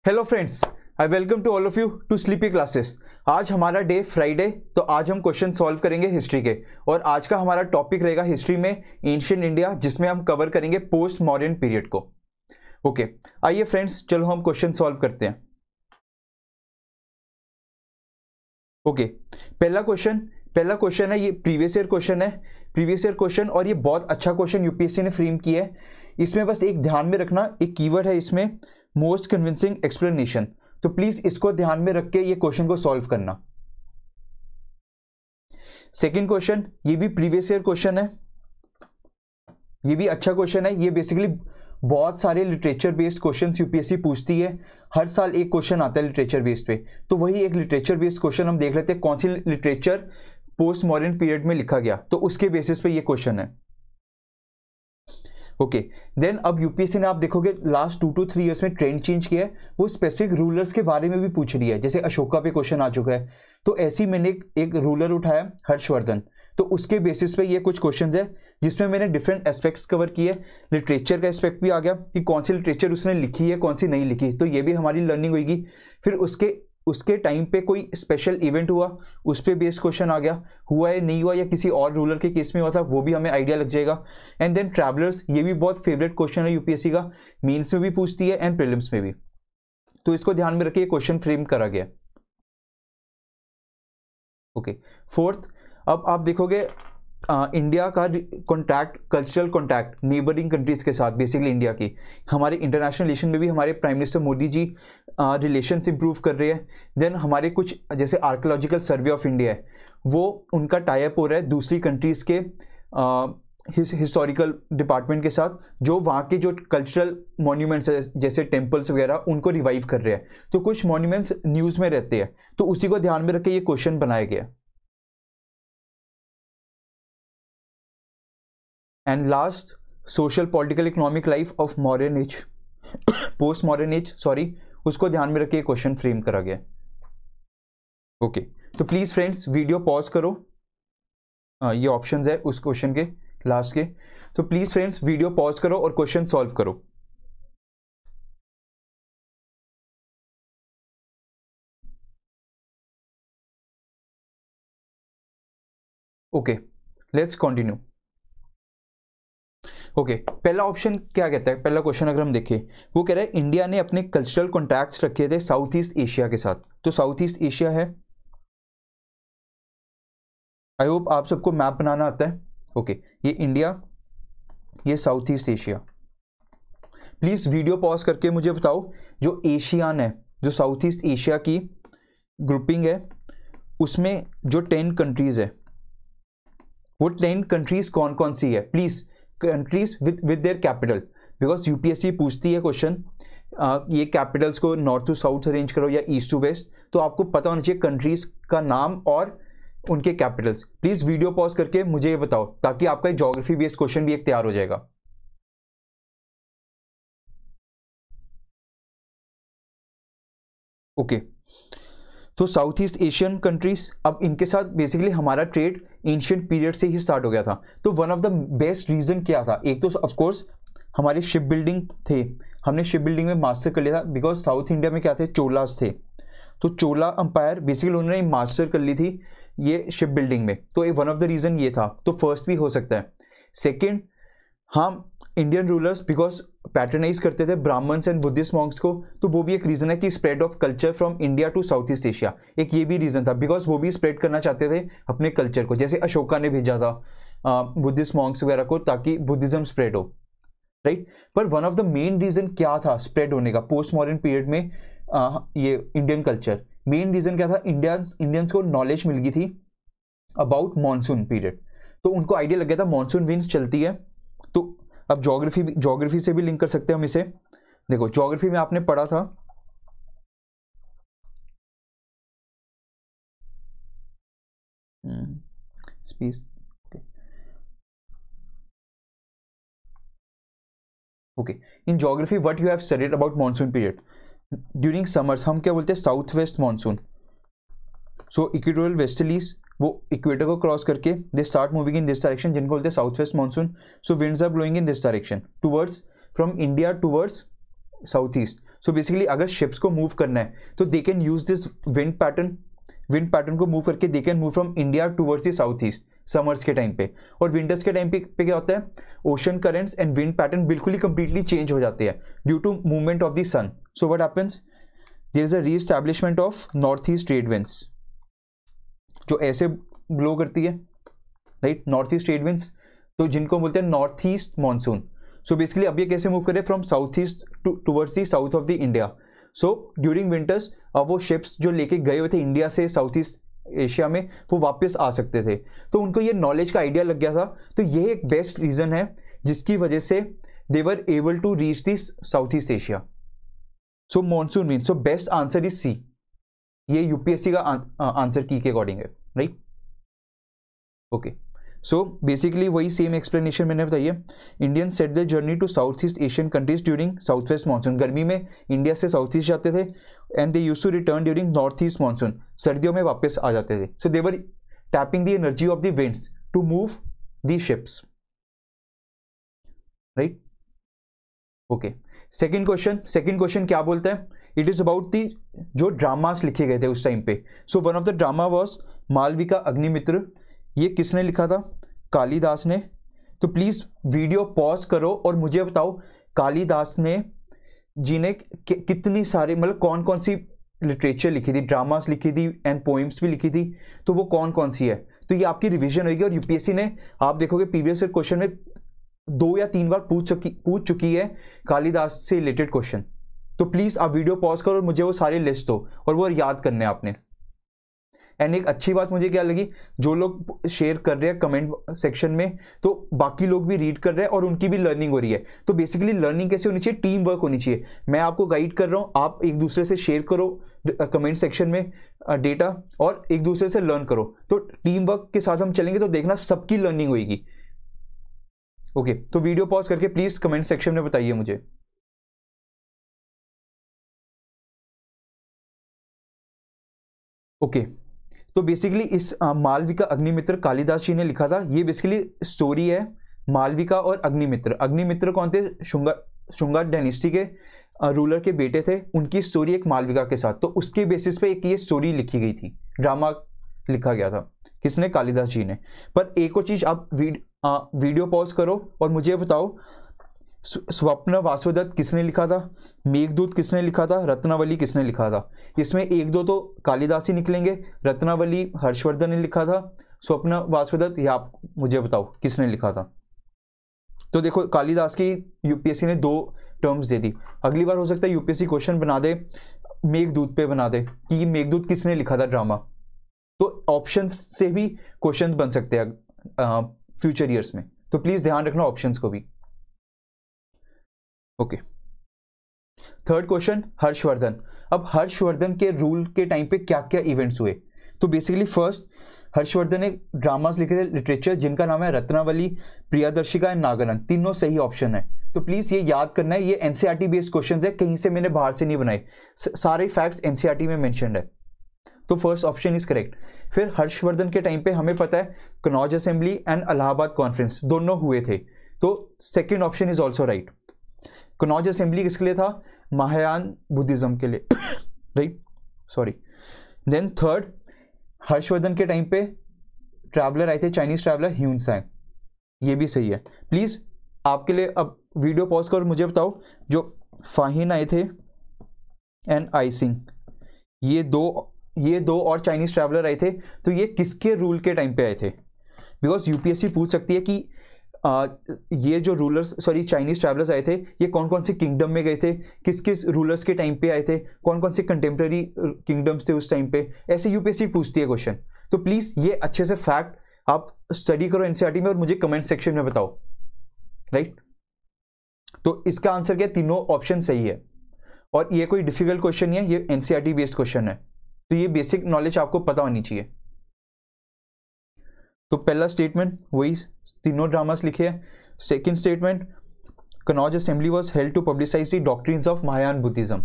Hello friends, I welcome to all of you to sleepy classes. आज हमारा day Friday, तो आज हम क्वेश्चन सॉल्व करेंगे हिस्ट्री के। और आज का हमारा टॉपिक रहेगा हिस्ट्री में एंशिएंट इंडिया, जिसमें हम कवर करेंगे पोस्ट मॉडर्न पीरियड को। ओके, आइए फ्रेंड्स, चलो हम क्वेश्चन सॉल्व करते हैं। ओके, पहला क्वेश्चन है, ये प्रीवियस ईयर क्वेश्चन और ये बहुत अच्छा क्वेश्चन यूपीएससी ने फ्रेम किया है। इसमें बस एक ध्यान में रखना, एक कीवर्ड है इसमें, मोस्ट कन्विंसिंग एक्सप्लेनेशन। तो प्लीज इसको ध्यान में रख के ये क्वेश्चन को सॉल्व करना। सेकंड क्वेश्चन, ये भी प्रीवियस ईयर क्वेश्चन है, ये भी अच्छा क्वेश्चन है। ये बेसिकली बहुत सारे लिटरेचर बेस्ड क्वेश्चंस यूपीएससी पूछती है। हर साल एक क्वेश्चन आता है लिटरेचर बेस्ड पे, तो वही एक लिटरेचर बेस्ड क्वेश्चन हम देख लेते हैं कौन सी लिटरेचर पोस्ट मॉडर्न पीरियड में लिखा गया, तो उसके बेसिस पे ये क्वेश्चन है। ओके, देन अब यूपीएससी ने, आप देखोगे लास्ट 2 to 3 ईयर्स में ट्रेंड चेंज किया है, वो स्पेसिफिक रूलर्स के बारे में भी पूछ रही है। जैसे अशोका पे क्वेश्चन आ चुका है, तो ऐसे ही मैंने एक रूलर उठाया, हर्षवर्धन, तो उसके बेसिस पे ये कुछ क्वेश्चंस है जिसमें मैंने डिफरेंट एस्पेक्ट्स कवर किए। लिटरेचर का एस्पेक्ट भी आ गया कि कौन सी लिटरेचर उसने लिखी है, कौन सी नहीं लिखी, तो ये भी हमारी लर्निंग होगी। फिर उसके टाइम पे कोई स्पेशल इवेंट हुआ, उस पर बेस्ड क्वेश्चन आ गया, हुआ है नहीं हुआ या किसी और रूलर के केस में हुआ था, वो भी हमें आइडिया लग जाएगा। एंड देन ट्रैवलर्स, ये भी बहुत फेवरेट क्वेश्चन है यूपीएससी का, मेंस में भी पूछती है एंड प्रीलिम्स में भी, तो इसको ध्यान में रखिए, क्वेश्चन फ्रेम करा गया। ओके, फोर्थ, अब आप देखोगे इंडिया का contact, cultural contact neighbouring countries के साथ, बेसिकली इंडिया की, हमारे इंटरनेशनल रिलेशन में भी हमारे prime minister Modi ji relations improve कर रहे हैं। देन हमारे कुछ जैसे आर्कियोलॉजिकल सर्वे ऑफ इंडिया है, वो उनका टाई अप हो रहा है दूसरी कंट्रीज के हिस्टोरिकल डिपार्टमेंट के साथ, जो वहाँ के जो कल्चरल मॉन्यूमेंट्स है जैसे टेम्पल्स वगैरह, उनको रिवाइव कर रहे हैं। तो कुछ मॉन्यूमेंट्स न्यूज़ में रहते हैं, तो उसी को ध्यान में रख के ये क्वेश्चन बनाया गया। And last, social political economic life of modern age, post modern age, sorry, उसको ध्यान में रख के क्वेश्चन फ्रेम करा गया। ओके, तो प्लीज फ्रेंड्स वीडियो पॉज करो, ये ऑप्शंस है उस क्वेश्चन के लास्ट के, तो प्लीज फ्रेंड्स वीडियो पॉज करो और क्वेश्चन सॉल्व करो। Okay, let's continue. ओके, पहला ऑप्शन क्या कहता है, पहला क्वेश्चन अगर हम देखें, वो कह रहा है इंडिया ने अपने कल्चरल कॉन्टैक्ट्स रखे थे साउथ ईस्ट एशिया के साथ। तो साउथ ईस्ट एशिया है, आई होप आप सबको मैप बनाना आता है। ओके, ये इंडिया, ये south east Asia. Please video pause करके मुझे बताओ, जो एशियान है, जो साउथ ईस्ट एशिया की ग्रुपिंग है, उसमें जो 10 कंट्रीज है, वो 10 कंट्रीज कौन कौन सी है? Please countries with their capital, because UPSC पूछती है क्वेश्चन, ये कैपिटल्स को नॉर्थ टू साउथ अरेंज करो या ईस्ट टू वेस्ट, तो आपको पता होना चाहिए कंट्रीज का नाम और उनके कैपिटल्स। प्लीज वीडियो पॉज करके मुझे ये बताओ, ताकि आपका ज्योग्राफी बेस्ड क्वेश्चन भी एक तैयार हो जाएगा। ओके, तो साउथ ईस्ट एशियन कंट्रीज, अब इनके साथ बेसिकली हमारा ट्रेड एंशिएंट पीरियड से ही स्टार्ट हो गया था। तो one of the best reason क्या था, एक तो ऑफ कोर्स हमारे शिप बिल्डिंग थे, हमने शिप बिल्डिंग में मास्टर कर लिया था, बिकॉज साउथ इंडिया में क्या थे, चोलास थे, तो चोला अंपायर बेसिकली उन्होंने मास्टर कर ली थी ये शिप बिल्डिंग में, तो वन ऑफ द रीजन ये था, तो फर्स्ट भी हो सकता है। सेकेंड, हाँ, इंडियन रूलर्स बिकॉज पैटर्नाइज करते थे ब्राह्मण्स एंड बुद्धिस्ट मॉन्क्स को, तो वो भी एक रीजन है कि spread of culture from India to south east Asia, एक ये भी रीजन था, बिकॉज वो भी स्प्रेड करना चाहते थे अपने कल्चर को, जैसे अशोका ने भेजा था बुद्धिस्ट मॉन्क्स वगैरह को, ताकि बुद्धिज्म स्प्रेड हो, राइट। पर one of the main reason क्या था स्प्रेड होने का पोस्ट मॉडर्न पीरियड में, ये इंडियन कल्चर, मेन रीजन क्या था, इंडियंस को नॉलेज मिल गई थी अबाउट मॉनसून पीरियड, तो उनको आइडिया लग गया था मॉनसून विंड्स चलती है। तो अब ज्योग्राफी से भी लिंक कर सकते हैं हम इसे। देखो, ज्योग्राफी में आपने पढ़ा था speech. Okay, in geography what you have studied about monsoon period during summers, हम क्या बोलते हैं, south west monsoon. So equatorial westerlies, वो इक्वेटर को क्रॉस करके they start moving in this direction, जिनको बोलते हैं south west monsoon. So winds are blowing in this direction towards, from India towards south east, so basically अगर ships को move करना है तो they can use this wind pattern को move करके they can move from India towards the south east summers के time पे। और विंटर्स के टाइम पे क्या होता है, ocean currents and wind pattern बिल्कुल ही कंप्लीटली चेंज हो जाते हैं due to movement of the sun. So what happens, there is a reestablishment of north east trade winds जो ऐसे ब्लो करती है, right, north east trade winds, तो जिनको बोलते हैं north east monsoon. So basically अब ये कैसे मूव करे, from south east towards the south of the India. So during winters अब वो शिप्स जो लेके गए हुए थे इंडिया से साउथ ईस्ट एशिया में वो वापस आ सकते थे, तो उनको ये नॉलेज का आइडिया लग गया था। तो ये एक बेस्ट रीजन है जिसकी वजह से they were able to reach this South east Asia. So monsoon wind, so best answer is C, ये यूपीएससी का आंसर की के अकॉर्डिंग है, राइट। ओके, सो बेसिकली वही सेम एक्सप्लेनेशन मैंने बताई है। Indian set the journey to south East Asian countries during south west monsoon, गर्मी में इंडिया से साउथ ईस्ट जाते थे and they used to return during north east monsoon, सर्दियों में वापस आ जाते थे। So they were tapping the energy of the winds to move the ships, right. Okay, second question क्या बोलता है, इट इज अबाउट दी जो ड्रामास लिखे गए थे उस टाइम पे। So one of the drama was Malavika Agnimitra, ये किसने लिखा था, कालिदास ने। तो प्लीज वीडियो पॉज करो और मुझे बताओ कालिदास ने जी ने कितनी सारे मतलब कौन कौन सी लिटरेचर लिखी थी, ड्रामास लिखी थी एंड पोइम्स भी लिखी थी, तो वो कौन कौन सी है। तो ये आपकी रिवीजन होगी और यूपीएससी ने, आप देखोगे प्रीवियस क्वेश्चन में 2 या 3 बार पूछ चुकी है कालिदास से रिलेटेड क्वेश्चन। तो प्लीज आप वीडियो पॉज करो और मुझे वो सारे लिस्ट दो और वो याद करने आपने। एंड एक अच्छी बात मुझे क्या लगी, जो लोग शेयर कर रहे हैं कमेंट सेक्शन में, तो बाकी लोग भी रीड कर रहे हैं और उनकी भी लर्निंग हो रही है। तो बेसिकली लर्निंग कैसे होनी चाहिए, टीम वर्क होनी चाहिए। मैं आपको गाइड कर रहा हूं, आप एक दूसरे से शेयर करो कमेंट सेक्शन में डेटा और एक दूसरे से लर्न करो। तो टीम वर्क के साथ हम चलेंगे तो देखना सबकी लर्निंग होगी। ओके, तो वीडियो पॉज करके प्लीज कमेंट सेक्शन में बताइए मुझे। ओके, तो बेसिकली इस मालविका अग्निमित्र कालिदास जी ने लिखा था। ये बेसिकली स्टोरी है मालविका और अग्निमित्र। अग्निमित्र कौन थे, शुंगा डायनेस्टी के रूलर के बेटे थे, उनकी स्टोरी एक मालविका के साथ। तो उसके बेसिस पे एक ये स्टोरी लिखी गई थी, ड्रामा लिखा गया था, किसने, कालिदास जी ने। पर एक और चीज, आप वीडियो पॉज करो और मुझे बताओ स्वप्न वासुदत्त किसने लिखा था, मेघदूत किसने लिखा था, रत्नावली किसने लिखा था। इसमें 1-2 तो कालिदास ही निकलेंगे, रत्नावली हर्षवर्धन ने लिखा था, स्वप्न वासुदत्त या आप मुझे बताओ किसने लिखा था। तो देखो कालिदास की यूपीएससी ने 2 टर्म्स दे दी। अगली बार हो सकता है यूपीएससी क्वेश्चन बना दे मेघदूत पे, बना दे कि मेघदूत किसने लिखा था ड्रामा। तो ऑप्शंस से भी क्वेश्चन बन सकते हैं फ्यूचर ईयर्स में, तो प्लीज ध्यान रखना ऑप्शंस को भी। Okay, third question, Harshvardhan. अब हर्षवर्धन के रूल के टाइम पे क्या क्या इवेंट्स हुए। तो बेसिकली फर्स्ट, हर्षवर्धन ने ड्रामास लिखे थे, लिटरेचर, जिनका नाम है रत्नावली, प्रियदर्शिका एंड नागानंद। तीनों सही ऑप्शन है, तो प्लीज ये याद करना है। ये एनसीईआरटी बेस्ड क्वेश्चंस है, कहीं से मैंने बाहर से नहीं बनाए, सारे फैक्ट्स एनसीईआरटी में मेंशन्ड है। तो फर्स्ट ऑप्शन इज करेक्ट। फिर हर्षवर्धन के टाइम पे हमें पता है Kannauj assembly and Allahabad conference दोनों हुए थे, तो second option is also right. Kannauj assembly किसके लिए था, महायान बुद्धिज्म के लिए, right, sorry. Then third, Harshavardhana के टाइम पे ट्रैवलर आए थे, चाइनीज ट्रैवलर ह्यूनसैंग, ये भी सही है। प्लीज आपके लिए अब वीडियो पॉज कर मुझे बताओ, जो फाहिन आए थे एंड आइसिंग, ये दो और चाइनीज ट्रैवलर आए थे, तो ये किसके रूल के टाइम पे आए थे। बिकॉज यूपीएससी पूछ सकती है कि ये जो रूलर्स, सॉरी चाइनीज ट्रैवलर्स आए थे, ये कौन कौन से किंगडम में गए थे, किस किस रूलर्स के टाइम पे आए थे, कौन कौन से कंटेम्प्रेरी किंगडम्स थे उस टाइम पे, ऐसे यूपीएससी पूछती है क्वेश्चन। तो प्लीज ये अच्छे से फैक्ट आप स्टडी करो एनसीईआरटी में और मुझे कमेंट सेक्शन में बताओ, राइट। तो इसका आंसर क्या, तीनों ऑप्शन सही है और ये कोई डिफिकल्ट क्वेश्चन नहीं है, ये एनसीईआरटी बेस्ड क्वेश्चन है, तो ये बेसिक नॉलेज आपको पता होनी चाहिए। तो पहला स्टेटमेंट वही तीनों ड्रामास लिखे हैं। Second statement, Kannauj assembly was held to publicise the doctrines of Mahayana Buddhism,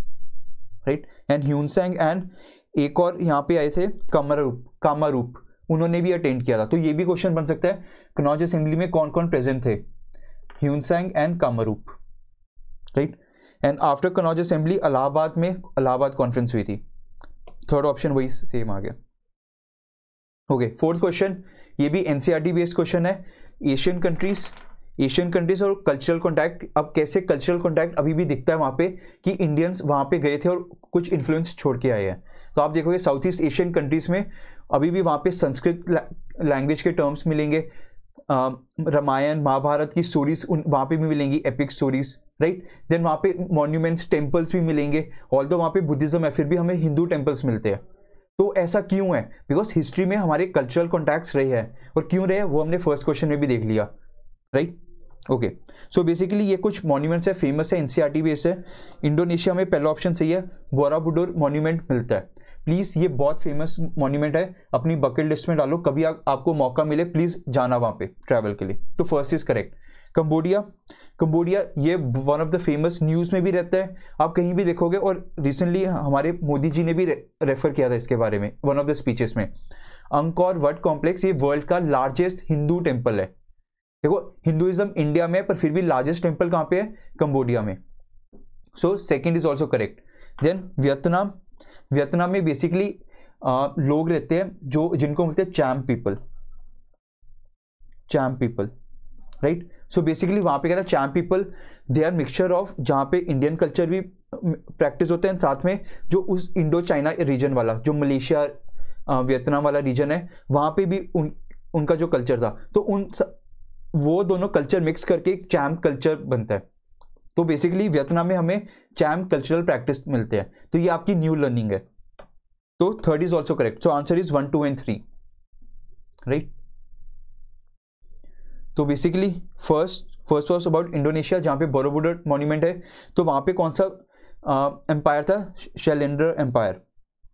right. And Hiuen Tsang and एक और यहाँ पे आए थे कामारूप, उन्होंने भी अटेंड किया था। तो ये भी क्वेश्चन बन सकता है, कनौज असेंबली में कौन कौन प्रेजेंट थे, Hiuen Tsang and Kamarupa, right. And after Kannauj assembly Allahabad में इलाहाबाद कॉन्फ्रेंस हुई थी। थर्ड ऑप्शन वही सेम आ गया। ओके, फोर्थ क्वेश्चन, ये भी एनसीईआरटी बेस्ड क्वेश्चन है। एशियन कंट्रीज और कल्चरल कॉन्टैक्ट। अब कैसे कल्चरल कॉन्टैक्ट अभी भी दिखता है वहाँ पे कि इंडियंस वहाँ पे गए थे और कुछ इन्फ्लुएंस छोड़ के आए हैं। तो आप देखोगे साउथ ईस्ट एशियन कंट्रीज में अभी भी वहाँ पे संस्कृत लैंग्वेज के टर्म्स मिलेंगे, रामायण महाभारत की स्टोरीज वहाँ पे भी मिलेंगी, एपिक स्टोरीज, राइट। देन वहाँ पे मॉन्यूमेंट्स टेम्पल्स भी मिलेंगे, ऑल्दो वहाँ पे बुद्धिज्म है फिर भी हमें हिंदू टेम्पल्स मिलते हैं। तो ऐसा क्यों है? बिकॉज हिस्ट्री में हमारे कल्चरल कॉन्टैक्ट्स रहे हैं, और क्यों रहे हैं वो हमने फर्स्ट क्वेश्चन में भी देख लिया, राइट। ओके, सो बेसिकली ये कुछ मॉन्यूमेंट्स है, फेमस है, एनसीईआरटी बेस है। इंडोनेशिया में पहला ऑप्शन सही है, बोराबुडुर मॉन्यूमेंट मिलता है। प्लीज ये बहुत फेमस मॉन्यूमेंट है, अपनी बकेट लिस्ट में डालो, कभी आपको मौका मिले प्लीज जाना वहां पे ट्रैवल के लिए। तो फर्स्ट इज करेक्ट। कंबोडिया ये one of the famous, news में भी रहता है, आप कहीं भी देखोगे, और रिसेंटली हमारे मोदी जी ने भी रेफर किया था इसके बारे में वन ऑफ द स्पीचेस में। अंकोर वट कॉम्प्लेक्स ये वर्ल्ड का लार्जेस्ट हिंदू टेम्पल है। देखो हिंदुइज्म इंडिया में, पर फिर भी लार्जेस्ट टेम्पल कहाँ पे है? कंबोडिया में। So second is also correct. Then Vietnam में बेसिकली लोग रहते हैं जिनको बोलते हैं Cham people, right. So basically वहां पे क्या था, चैम पीपल दे आर मिक्सचर ऑफ, जहाँ पे इंडियन कल्चर भी प्रैक्टिस होते हैं, साथ में जो उस इंडो चाइना रीजन वाला, जो मलेशिया वियतनाम वाला रीजन है, वहां पे भी उनका जो कल्चर था, तो वो दोनों कल्चर मिक्स करके एक चैम कल्चर बनता है। तो बेसिकली वियतनाम में हमें चैम कल्चरल प्रैक्टिस मिलते हैं। तो ये आपकी न्यू लर्निंग है। तो third is also correct. So answer is 1, 2 and 3, right. तो basically first was about Indonesia, जहाँ पे बोरोबुडर मॉन्यूमेंट है। तो वहाँ पे कौन सा एम्पायर था? शैलेंद्र एम्पायर।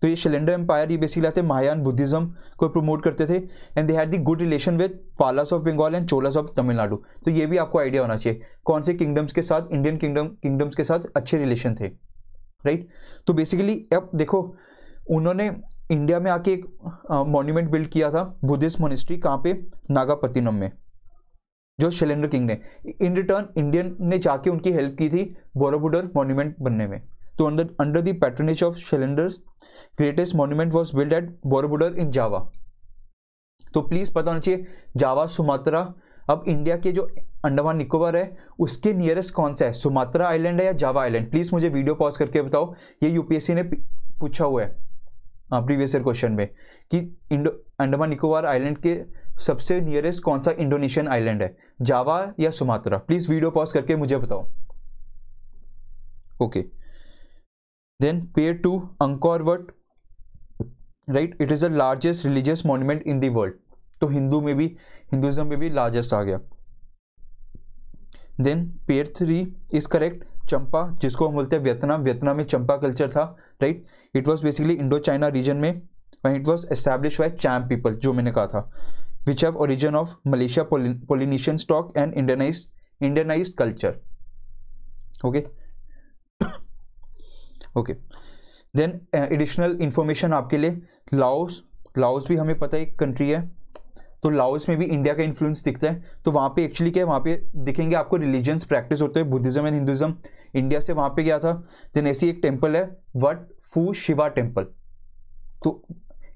तो ये शैलेंद्र एम्पायर ये बेसिकली आते महायान बुद्धिज्म को प्रमोट करते थे, and they had the good relation with Palas of Bengal and Cholas of Tamil Nadu. तो ये भी आपको आइडिया होना चाहिए कौन से किंगडम्स के साथ, इंडियन किंगडम्स के साथ अच्छे रिलेशन थे, राइट। तो बेसिकली अब देखो उन्होंने इंडिया में आके एक मॉन्यूमेंट बिल्ड किया था, बुद्धिस्ट मोनेस्ट्री, कहाँ पे? नागापत्तिनम में, जो शैलेंद्र किंग ने। इन रिटर्न इंडियन ने जाके उनकी हेल्प की थी बोरोबुडर मॉन्यूमेंट बनने में। तो under the patronage of Shailendras greatest monument was build at Borobudur in Java. तो प्लीज पता होना चाहिए जावा, सुमात्रा। अब इंडिया के जो अंडमान निकोबार है उसके नियरेस्ट कौन सा है, सुमात्रा आइलैंड है या जावा आइलैंड? प्लीज मुझे वीडियो पॉज करके बताओ। ये यूपीएससी ने पूछा हुआ है प्रीवियस ईयर क्वेश्चन में कि अंडमान निकोबार आइलैंड के सबसे नियरेस्ट कौन सा इंडोनेशियन आइलैंड है, जावा या सुमात्रा? प्लीज वीडियो पॉज करके मुझे बताओ। Okay, then pair 2 Angkor Wat, right. It is the largest religious monument in the world. तो हिंदुइज्म में भी लार्जेस्ट आ गया। Then pair 3 is correct, Champa, जिसको हम बोलते हैं वियतनाम में चंपा कल्चर था, right. It was basically Indo China region में, and it was establish by Cham people, जो मैंने कहा था, which have origin of Malaysia, Polynesian stock and Indianised culture. Okay okay, then additional information आपके लिए, Laos भी हमें पता है एक कंट्री है। तो लाओस में भी इंडिया का इन्फ्लुएंस दिखता है। तो वहाँ पे एक्चुअली क्या है, वहाँ पे दिखेंगे आपको रिलीजन्स प्रैक्टिस होते हैं, बुद्धिज्म एंड हिंदुइज्म। इंडिया से वहाँ पे गया था। देन ऐसी एक टेम्पल है वट फू शिवा टेम्पल, तो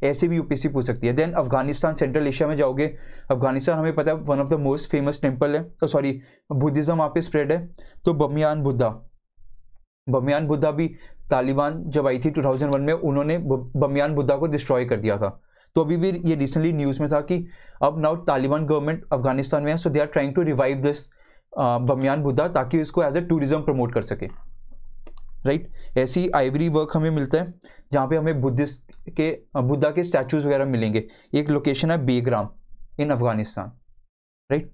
ऐसे भी यूपीएससी पूछ सकती है। देन अफगानिस्तान, सेंट्रल एशिया में जाओगे, अफगानिस्तान हमें पता है one of the most famous temple है, तो सॉरी बुद्धिज्म वहाँ पे स्प्रेड है। तो बमियान बुद्धा भी तालिबान जब आई थी 2001 में, उन्होंने बमियान बुद्धा को डिस्ट्रॉय कर दिया था। तो अभी भी ये रिसेंटली न्यूज़ में था कि अब नाउ तालिबान गवर्नमेंट अफगानिस्तान में है, so they are trying to revive this Bamiyan Buddha, ताकि इसको एज ए टूरिज्म प्रमोट कर सके, राइट। ऐसी आइवरी वर्क हमें मिलता है जहाँ पे हमें बुद्धा के स्टैचूज वगैरह मिलेंगे। एक लोकेशन है बेग्राम इन अफगानिस्तान, राइट।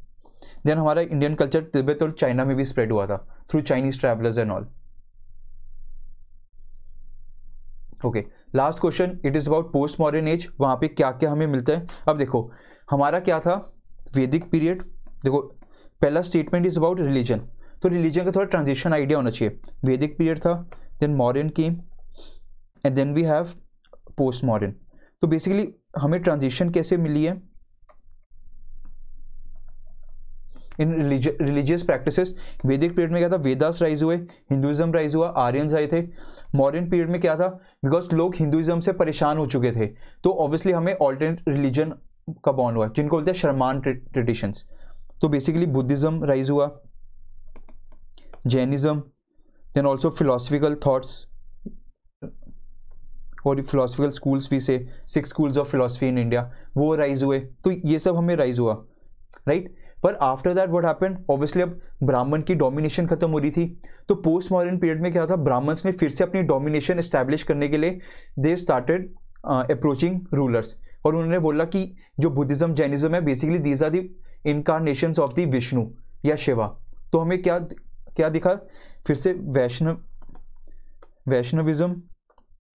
देन हमारा इंडियन कल्चर तिब्बत और चाइना में भी स्प्रेड हुआ था through Chinese travellers and all. Okay, last question, it is about post modern age. वहाँ पे क्या क्या हमें मिलता है? अब देखो हमारा क्या था, वैदिक पीरियड। देखो पहला स्टेटमेंट इज अबाउट रिलीजन, तो रिलीजन का थोड़ा ट्रांजिशन आइडिया होना चाहिए। वैदिक पीरियड था, then modern came, and then we have post modern. तो बेसिकली हमें ट्रांजिशन कैसे मिली है, in religious practices. Vedic period में क्या था, वेदास राइज हुए, हिंदुइज्म राइज हुआ, आर्यंस आए थे। मॉडर्न पीरियड में क्या था, बिकॉज लोग हिंदुइज्म से परेशान हो चुके थे, तो ऑब्वियसली हमें ऑल्टरनेट रिलीजन का बॉन्ड हुआ, जिनको बोलते हैं शर्मान ट्रेडिशंस। तो बेसिकली बुद्धिज्म राइज हुआ, Jainism, then also philosophical thoughts और फिलोसफिकल स्कूल्स भी से 6 schools of philosophy in India, वो राइज हुए। तो ये सब हमें राइज हुआ, राइट। पर after that what happened, obviously अब ब्राह्मण की डोमिनेशन खत्म हो रही थी, तो पोस्ट मॉडर्न पीरियड में क्या था, ब्राह्मण्स ने फिर से अपनी डोमिनेशन एस्टैब्लिश करने के लिए दे स्टार्टेड अप्रोचिंग रूलर्स, और उन्होंने बोला कि जो बुद्धिज्म जैनिज्म है basically these are the incarnations of the Vishnu या शिवा। तो हमें क्या क्या दिखा, फिर से वैष्णविज्म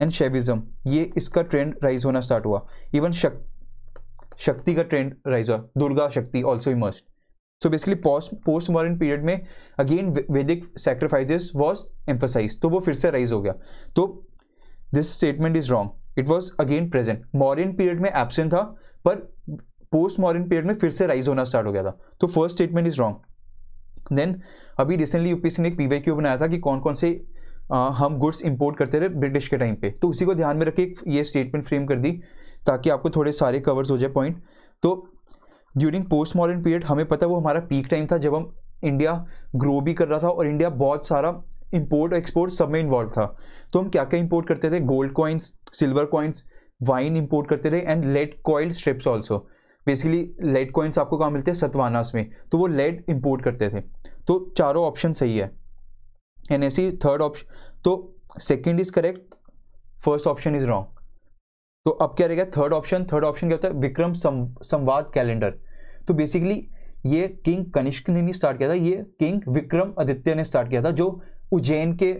एंड शैविज्म, ये इसका ट्रेंड राइज होना स्टार्ट हुआ। इवन शक्ति का ट्रेंड राइज हुआ, दुर्गा शक्ति also emerged. So basically post modern period में अगेन वैदिक सैक्रिफाइसेस वाज एम्फसाइज्ड, तो वो फिर से राइज हो गया। तो this statement is wrong, it was again present. Modern period में एब्सेंट था, पर पोस्ट मॉडर्न पीरियड में फिर से राइज होना स्टार्ट हो गया था, तो first statement is wrong. Then अभी रिसेंटली यूपीएससी ने एक पीवाईक्यू बनाया था कि कौन कौन से हम गुड्स इंपोर्ट करते रहे ब्रिटिश के टाइम पे, तो उसी को ध्यान में रख के ये स्टेटमेंट फ्रेम कर दी ताकि आपको थोड़े सारे कवर्स हो जाए पॉइंट। तो ड्यूरिंग पोस्ट मॉडर्न पीरियड हमें पता है वो हमारा पीक टाइम था, जब हम इंडिया ग्रो भी कर रहा था और इंडिया बहुत सारा इंपोर्ट एक्सपोर्ट सब में इन्वॉल्व था। तो हम क्या क्या इंपोर्ट करते थे, gold coins, silver coins, wine import करते थे, and lead coil strips also. Basically lead coins आपको कहाँ मिलते हैं, सतवानास में, तो वो लेड इंपोर्ट करते थे। तो चारों ऑप्शन सही है, एंड ऐसी थर्ड ऑप्शन, तो second is correct, first option is wrong. तो अब क्या रहेगा, थर्ड ऑप्शन क्या होता है, विक्रम संवाद कैलेंडर। तो बेसिकली ये किंग कनिष्क ने नहीं स्टार्ट किया था, ये किंग विक्रम आदित्य ने स्टार्ट किया था, जो उज्जैन के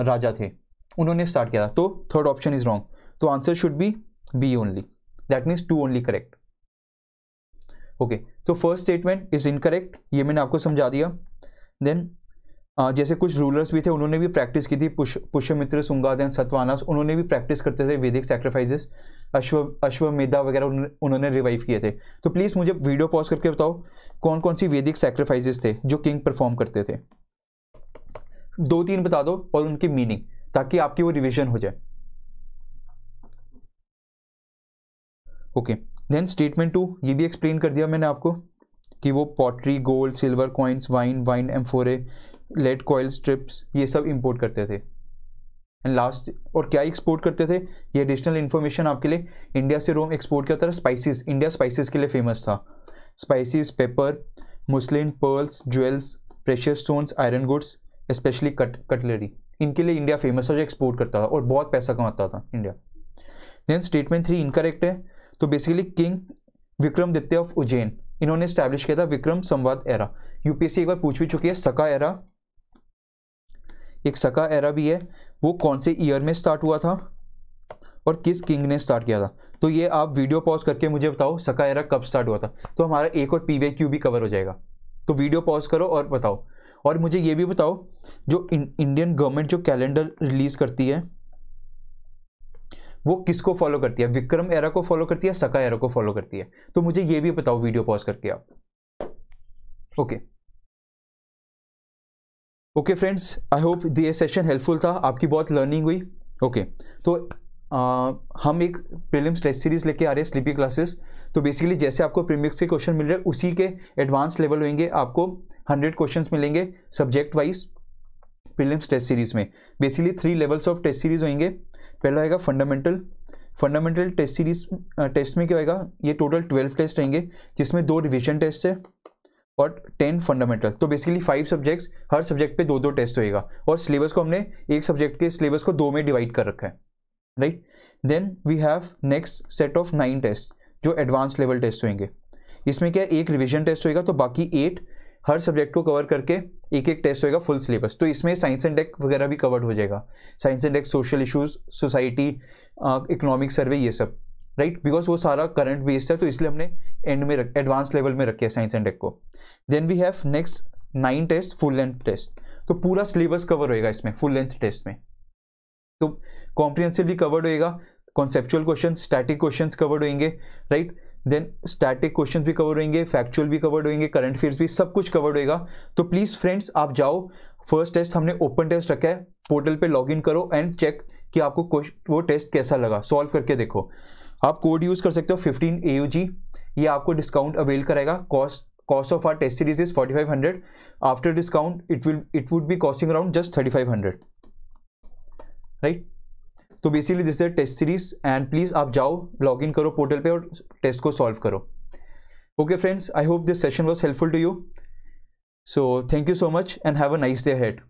राजा थे, उन्होंने स्टार्ट किया था। तो थर्ड ऑप्शन इज रॉन्ग, तो answer should be B only, that means 2 only correct. Okay, तो फर्स्ट स्टेटमेंट इज इनकरेक्ट, ये मैंने आपको समझा दिया। देन जैसे कुछ रूलर्स भी थे, उन्होंने भी प्रैक्टिस की थी, पुष्यमित्र, सुंगास एंड सतवानास, उन्होंने भी प्रैक्टिस करते थे वैदिक सैक्रिफाइसेस, अश्वमेधा वगैरह उन्होंने रिवाइव किए थे। तो प्लीज़ मुझे वीडियो पॉज करके बताओ कौन कौन सी वैदिक सैक्रिफाइसेस थे जो किंग परफॉर्म करते थे। 2-3 बता दो और उनकी मीनिंग, ताकि आपकी वो रिविजन हो जाए। ओके, देन स्टेटमेंट 2, ये भी एक्सप्लेन कर दिया मैंने आपको कि वो pottery, gold, silver coins, wine amphorae, lead coil strips, ये सब इंपोर्ट करते थे। एंड लास्ट, और क्या एक्सपोर्ट करते थे, ये एडिशनल इन्फॉर्मेशन आपके लिए, इंडिया से रोम एक्सपोर्ट करता था स्पाइसेस, इंडिया स्पाइसेस के लिए फेमस था। Spices, paper, muslin, pearls, jewels, precious stones, iron goods, specially cutlery, इनके लिए इंडिया फेमस था, जो एक्सपोर्ट करता था और बहुत पैसा कमाता था इंडिया। देन स्टेटमेंट 3 इनकरेक्ट है। तो basically king Vikramaditya of Ujjain, इन्होंने स्टैब्लिश किया था विक्रम संवाद एरा। यूपीएससी एक बार पूछ भी चुकी है, सका एरा, एक सका एरा भी है, वो कौन से ईयर में स्टार्ट हुआ था और किस किंग ने स्टार्ट किया था। तो ये आप वीडियो पॉज करके मुझे बताओ सका एरा कब स्टार्ट हुआ था, तो हमारा एक और पीवाईक्यू भी कवर हो जाएगा। तो वीडियो पॉज करो और बताओ, और मुझे ये भी बताओ जो इंडियन गवर्नमेंट जो कैलेंडर रिलीज करती है वो किसको फॉलो करती है, विक्रम एरा को फॉलो करती है, सका एरा को फॉलो करती है। तो मुझे ये भी बताओ वीडियो पॉज करके आप। ओके फ्रेंड्स, आई होप ये सेशन हेल्पफुल था, आपकी बहुत लर्निंग हुई। ओके, तो हम एक प्रीलिम्स टेस्ट सीरीज लेके आ रहे हैं, स्लीपी क्लासेस। तो बेसिकली जैसे आपको प्रीमिक्स के क्वेश्चन मिल रहे हैं, उसी के एडवांस लेवल होंगे, आपको 100 क्वेश्चंस मिलेंगे subject wise prelims test series में। Basically 3 levels of test series होंगे। पहला आएगा फंडामेंटल टेस्ट सीरीज, टेस्ट में क्या होगा, ये टोटल 12 टेस्ट रहेंगे, जिसमें 2 रिविजन टेस्ट है और 10 फंडामेंटल। तो बेसिकली 5 सब्जेक्ट्स, हर सब्जेक्ट पे 2-2 टेस्ट होएगा, और सिलेबस को हमने एक सब्जेक्ट के सिलेबस को 2 में डिवाइड कर रखा है, right. Then we have next set of 9 test जो एडवांस लेवल टेस्ट होंगे। इसमें क्या, एक रिविजन टेस्ट होएगा, तो बाकी 8 हर सब्जेक्ट को कवर करके एक टेस्ट होएगा फुल सिलेबस। तो इसमें साइंस एंड टेक वगैरह भी कवर्ड हो जाएगा, science and tech, social issues, society, economic survey, ये सब, राइट, बिकॉज वो सारा करंट बेस्ड है, तो इसलिए हमने एंड में एडवांस लेवल में रखे साइंस एंड टेक को। Then we have next 9 test full length test, तो पूरा सिलेबस कवर होएगा इसमें फुल लेंथ टेस्ट में। तो कॉम्प्रिहेंसिवली कवर्ड होएगा, conceptual question, static question covered होंगे, राइट। देन स्टैटिक क्वेश्चन भी कवर होंगे, फैक्चुअल भी कवर्ड होंगे, करंट अफेयर्स भी, सब कुछ कवर्ड होएगा। तो प्लीज़ फ्रेंड्स आप जाओ, फर्स्ट टेस्ट हमने ओपन टेस्ट रखा है, पोर्टल पे लॉगिन करो एंड चेक कि आपको वो टेस्ट कैसा लगा, सॉल्व करके देखो। आप कोड यूज़ कर सकते हो 15 AUG, ये आपको डिस्काउंट अवेल कराएगा। Cost of our test series is 4500, after discount it would be costing around just 3500, right. तो basically this is test series and please आप जाओ, लॉग इन करो पोर्टल पे और टेस्ट को सॉल्व करो। Okay friends, I hope this session was helpful to you, so thank you so much and have a nice day ahead.